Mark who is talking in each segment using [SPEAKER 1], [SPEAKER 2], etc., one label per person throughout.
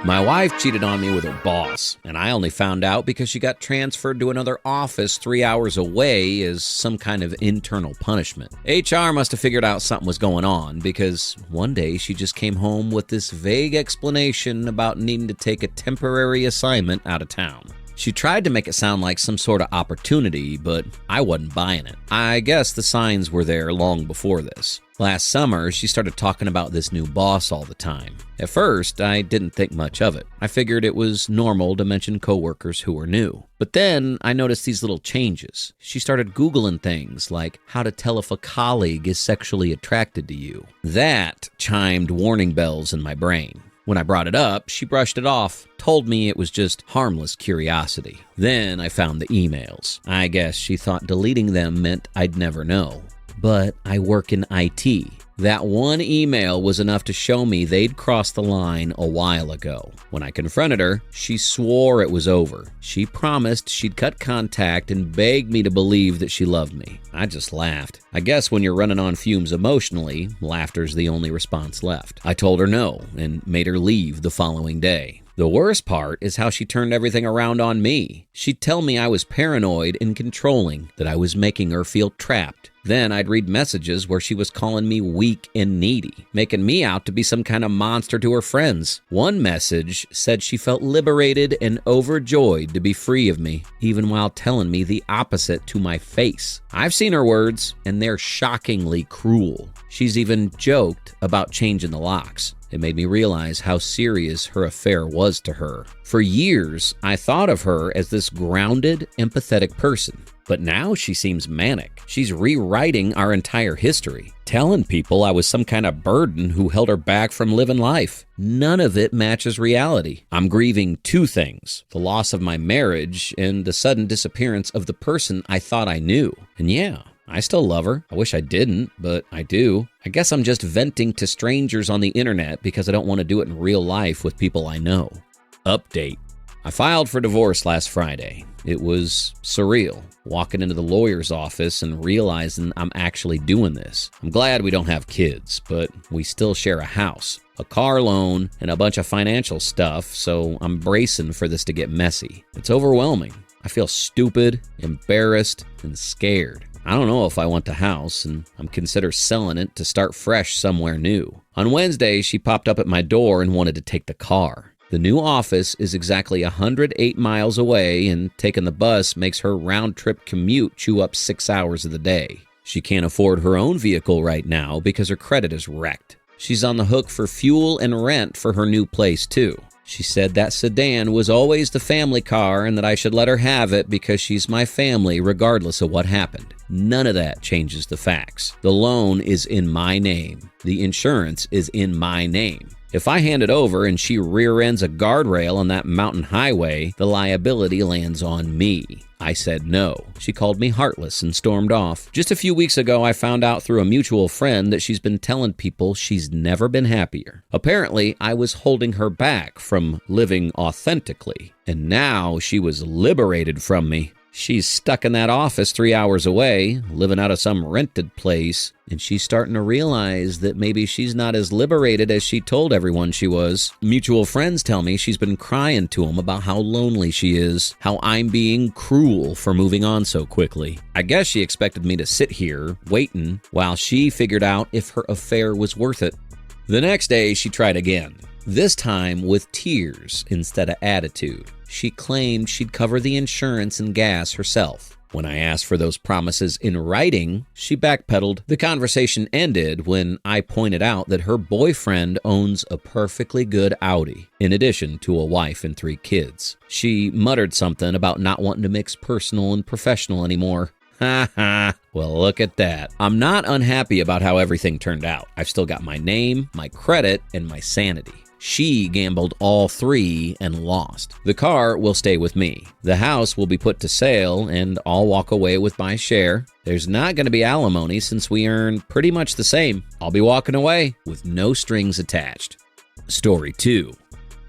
[SPEAKER 1] My wife cheated on me with her boss, and I only found out because she got transferred to another office 3 hours away as some kind of internal punishment. HR must have figured out something was going on because one day she just came home with this vague explanation about needing to take a temporary assignment out of town. She tried to make it sound like some sort of opportunity, but I wasn't buying it. I guess the signs were there long before this. Last summer, she started talking about this new boss all the time. At first, I didn't think much of it. I figured it was normal to mention coworkers who were new. But then I noticed these little changes. She started Googling things like how to tell if a colleague is sexually attracted to you. That chimed warning bells in my brain. When I brought it up, she brushed it off, told me it was just harmless curiosity. Then I found the emails. I guess she thought deleting them meant I'd never know. But I work in IT. That one email was enough to show me they'd crossed the line a while ago. When I confronted her, she swore it was over. She promised she'd cut contact and begged me to believe that she loved me. I just laughed. I guess when you're running on fumes emotionally, laughter's the only response left. I told her no and made her leave the following day. The worst part is how she turned everything around on me. She'd tell me I was paranoid and controlling, that I was making her feel trapped. Then I'd read messages where she was calling me weak and needy, making me out to be some kind of monster to her friends. One message said she felt liberated and overjoyed to be free of me, even while telling me the opposite to my face. I've seen her words, and they're shockingly cruel. She's even joked about changing the locks. It made me realize how serious her affair was to her. For years, I thought of her as this grounded, empathetic person. But now she seems manic. She's rewriting our entire history, telling people I was some kind of burden who held her back from living life. None of it matches reality. I'm grieving two things: the loss of my marriage and the sudden disappearance of the person I thought I knew. And yeah, I still love her. I wish I didn't, but I do. I guess I'm just venting to strangers on the internet because I don't want to do it in real life with people I know. Update. I filed for divorce last Friday. It was surreal, walking into the lawyer's office and realizing I'm actually doing this. I'm glad we don't have kids, but we still share a house, a car loan, and a bunch of financial stuff, so I'm bracing for this to get messy. It's overwhelming. I feel stupid, embarrassed, and scared. I don't know if I want the house, and I'm considering selling it to start fresh somewhere new. On Wednesday, she popped up at my door and wanted to take the car. The new office is exactly 108 miles away, and taking the bus makes her round-trip commute chew up 6 hours of the day. She can't afford her own vehicle right now because her credit is wrecked. She's on the hook for fuel and rent for her new place, too. She said that sedan was always the family car and that I should let her have it because she's my family regardless of what happened. None of that changes the facts. The loan is in my name. The insurance is in my name. If I hand it over and she rear-ends a guardrail on that mountain highway, the liability lands on me. I said no. She called me heartless and stormed off. Just a few weeks ago, I found out through a mutual friend that she's been telling people she's never been happier. Apparently, I was holding her back from living authentically, and now she was liberated from me. She's stuck in that office 3 hours away, living out of some rented place, and she's starting to realize that maybe she's not as liberated as she told everyone she was. Mutual friends tell me she's been crying to them about how lonely she is, how I'm being cruel for moving on so quickly. I guess she expected me to sit here, waiting, while she figured out if her affair was worth it. The next day, she tried again, this time with tears instead of attitude. She claimed she'd cover the insurance and gas herself. When I asked for those promises in writing, she backpedaled. The conversation ended when I pointed out that her boyfriend owns a perfectly good Audi, in addition to a wife and 3 kids. She muttered something about not wanting to mix personal and professional anymore. Ha ha. Well, look at that. I'm not unhappy about how everything turned out. I've still got my name, my credit, and my sanity. She gambled all 3 and lost. The car will stay with me. The house will be put to sale, and I'll walk away with my share. There's not going to be alimony since we earn pretty much the same. I'll be walking away with no strings attached. Story 2.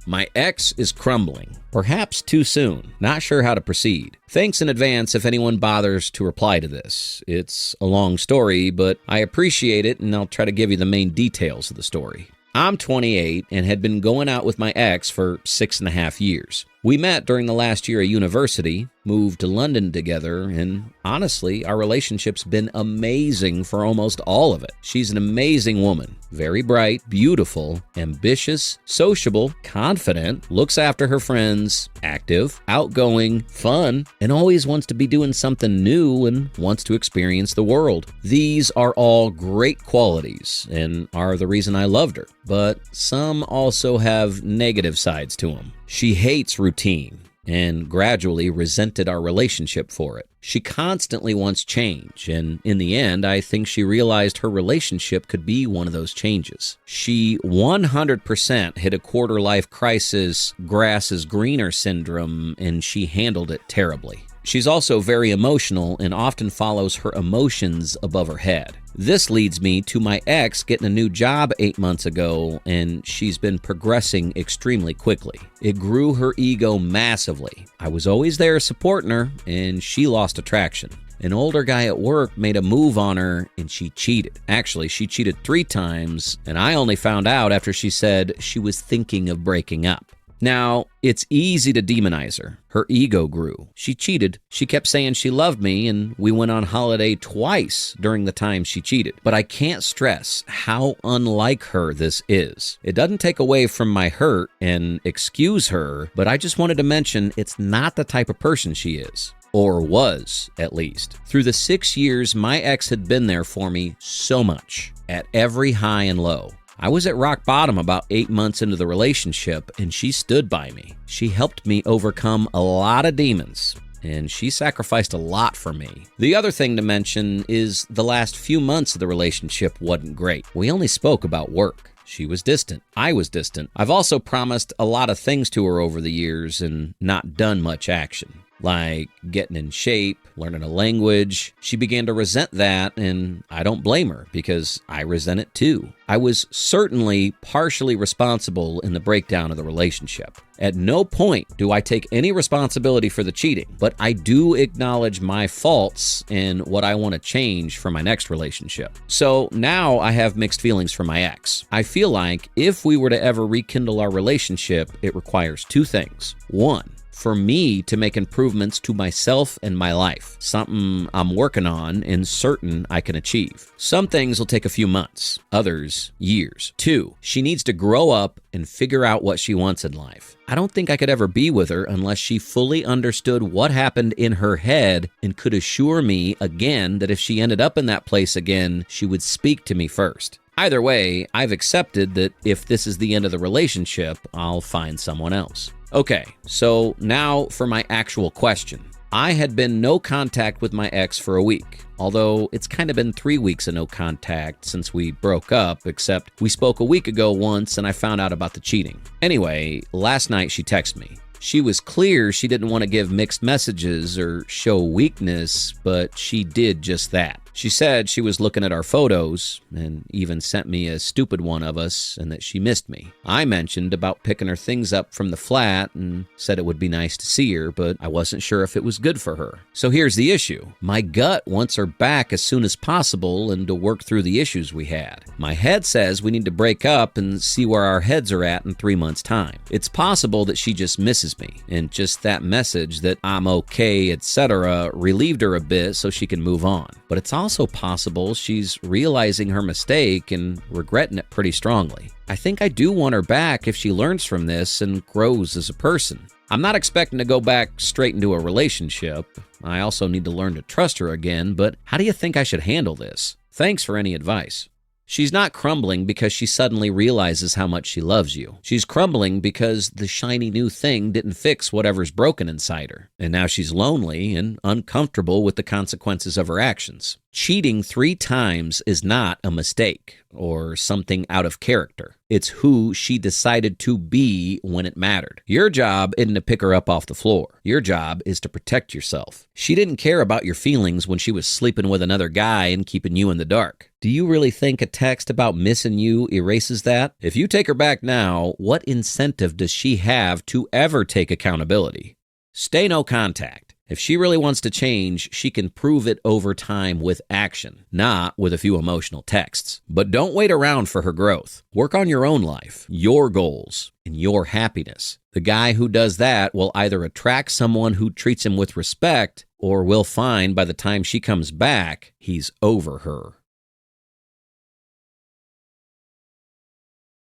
[SPEAKER 1] My ex is crumbling. Perhaps too soon. Not sure how to proceed. Thanks in advance if anyone bothers to reply to this. It's a long story, but I appreciate it, and I'll try to give you the main details of the story. I'm 28 and had been going out with my ex for 6.5 years. We met during the last year of university, moved to London together, and honestly, our relationship's been amazing for almost all of it. She's an amazing woman, very bright, beautiful, ambitious, sociable, confident, looks after her friends, active, outgoing, fun, and always wants to be doing something new and wants to experience the world. These are all great qualities and are the reason I loved her, but some also have negative sides to them. She hates routine and gradually resented our relationship for it. She constantly wants change, and in the end, I think she realized her relationship could be one of those changes. She 100% hit a quarter-life crisis, grass is greener syndrome, and she handled it terribly. She's also very emotional and often follows her emotions above her head. This leads me to my ex getting a new job 8 months ago, and she's been progressing extremely quickly. It grew her ego massively. I was always there supporting her, and she lost attraction. An older guy at work made a move on her, and she cheated. Actually, she cheated 3 times, and I only found out after she said she was thinking of breaking up. Now, it's easy to demonize her. Her ego grew. She cheated. She kept saying she loved me, and we went on holiday twice during the time she cheated. But I can't stress how unlike her this is. It doesn't take away from my hurt and excuse her, but I just wanted to mention it's not the type of person she is. Or was, at least. Through the 6 years, my ex had been there for me so much, at every high and low. I was at rock bottom about 8 months into the relationship, and she stood by me. She helped me overcome a lot of demons, and she sacrificed a lot for me. The other thing to mention is the last few months of the relationship wasn't great. We only spoke about work. She was distant. I was distant. I've also promised a lot of things to her over the years and not done much action. Like getting in shape, learning a language. She began to resent that, and I don't blame her because I resent it too. I was certainly partially responsible in the breakdown of the relationship. At no point do I take any responsibility for the cheating, but I do acknowledge my faults and what I want to change for my next relationship. So now I have mixed feelings for my ex. I feel like if we were to ever rekindle our relationship, it requires 2 things. 1, for me to make improvements to myself and my life, something I'm working on and certain I can achieve. Some things will take a few months, others years. 2, she needs to grow up and figure out what she wants in life. I don't think I could ever be with her unless she fully understood what happened in her head and could assure me again that if she ended up in that place again, she would speak to me first. Either way, I've accepted that if this is the end of the relationship, I'll find someone else. Okay, so now for my actual question. I had been no contact with my ex for a week, although it's kind of been 3 weeks of no contact since we broke up, except we spoke a week ago once and I found out about the cheating. Anyway, last night she texted me. She was clear she didn't want to give mixed messages or show weakness, but she did just that. She said she was looking at our photos and even sent me a stupid one of us and that she missed me. I mentioned about picking her things up from the flat and said it would be nice to see her, but I wasn't sure if it was good for her. So here's the issue. My gut wants her back as soon as possible and to work through the issues we had. My head says we need to break up and see where our heads are at in 3 months' time. It's possible that she just misses me, and just that message that I'm okay, etc. relieved her a bit so she can move on. But it's also possible she's realizing her mistake and regretting it pretty strongly. I think I do want her back if she learns from this and grows as a person. I'm not expecting to go back straight into a relationship. I also need to learn to trust her again, but how do you think I should handle this? Thanks for any advice. She's not crumbling because she suddenly realizes how much she loves you. She's crumbling because the shiny new thing didn't fix whatever's broken inside her. And now she's lonely and uncomfortable with the consequences of her actions. Cheating 3 times is not a mistake or something out of character. It's who she decided to be when it mattered. Your job isn't to pick her up off the floor. Your job is to protect yourself. She didn't care about your feelings when she was sleeping with another guy and keeping you in the dark. Do you really think a text about missing you erases that? If you take her back now, what incentive does she have to ever take accountability? Stay no contact. If she really wants to change, she can prove it over time with action, not with a few emotional texts. But don't wait around for her growth. Work on your own life, your goals, and your happiness. The guy who does that will either attract someone who treats him with respect, or will find by the time she comes back, he's over her.